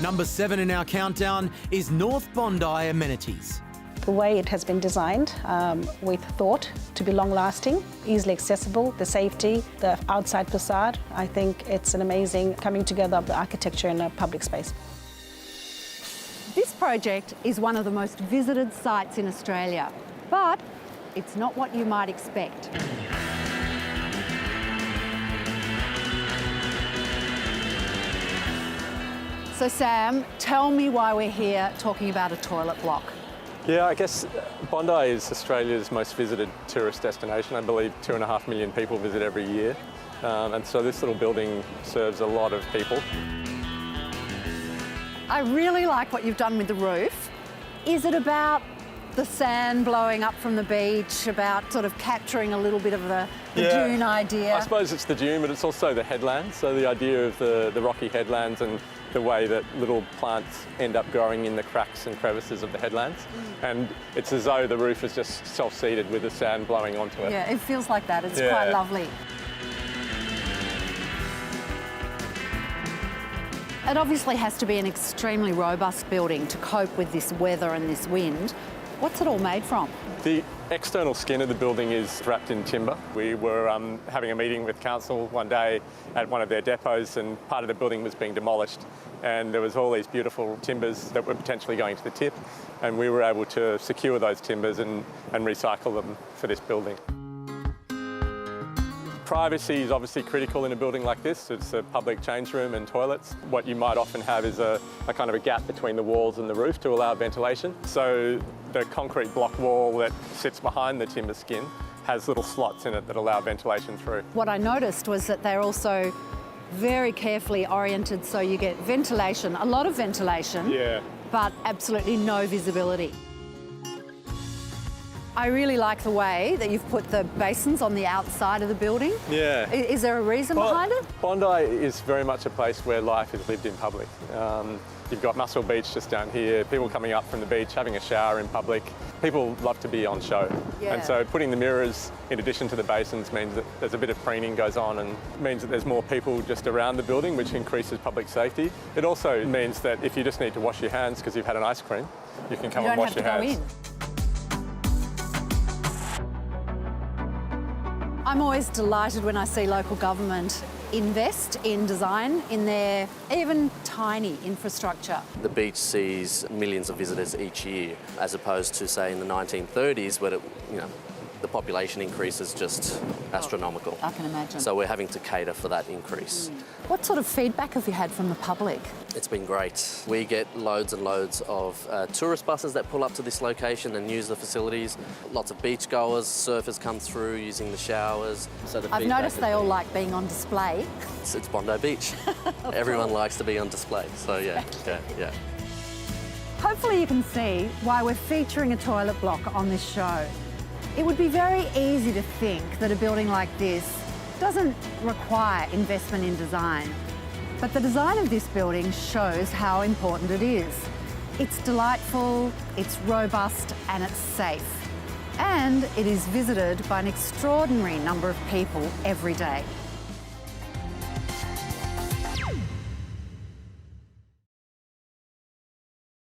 Number 7 in our countdown is North Bondi amenities. The way it has been designed with thought to be long-lasting, easily accessible, the safety, the outside facade, I think it's an amazing coming together of the architecture in a public space. This project is one of the most visited sites in Australia, but it's not what you might expect. So Sam, tell me why we're here talking about a toilet block. Yeah, I guess Bondi is Australia's most visited tourist destination. I believe 2.5 million people visit every year. And so this little building serves a lot of people. I really like what you've done with the roof. Is it about the sand blowing up from the beach, about sort of capturing a little bit of the dune idea? I suppose it's the dune, but it's also the headlands. So the idea of the rocky headlands and the way that little plants end up growing in the cracks and crevices of the headlands. And it's as though the roof is just self-seated with the sand blowing onto it. Yeah, it feels like that. It's quite lovely. It obviously has to be an extremely robust building to cope with this weather and this wind. What's it all made from? The external skin of the building is wrapped in timber. We were having a meeting with council one day at one of their depots, and part of the building was being demolished, and there was all these beautiful timbers that were potentially going to the tip, and we were able to secure those timbers and recycle them for this building. Privacy is obviously critical in a building like this. It's a public change room and toilets. What you might often have is a kind of a gap between the walls and the roof to allow ventilation. So the concrete block wall that sits behind the timber skin has little slots in it that allow ventilation through. What I noticed was that they're also very carefully oriented so you get ventilation, a lot of ventilation, but absolutely no visibility. I really like the way that you've put the basins on the outside of the building. Yeah. Is there a reason behind it? Bondi is very much a place where life is lived in public. You've got Muswell Beach just down here, people coming up from the beach, having a shower in public. People love to be on show. Yeah. And so putting the mirrors in addition to the basins means that there's a bit of preening goes on and means that there's more people just around the building, which increases public safety. It also means that if you just need to wash your hands because you've had an ice cream, you can come and wash your hands. You don't have to go in. I'm always delighted when I see local government invest in design in their even tiny infrastructure. The beach sees millions of visitors each year, as opposed to, say, in the 1930s, where the population increase is just astronomical. I can imagine. So we're having to cater for that increase. What sort of feedback have you had from the public? It's been great. We get loads and loads of tourist buses that pull up to this location and use the facilities. Lots of beachgoers, surfers come through using the showers. So I've noticed they all like being on display. It's Bondi Beach. Everyone likes to be on display, so yeah. Hopefully you can see why we're featuring a toilet block on this show. It would be very easy to think that a building like this doesn't require investment in design. But the design of this building shows how important it is. It's delightful, it's robust, and it's safe. And it is visited by an extraordinary number of people every day.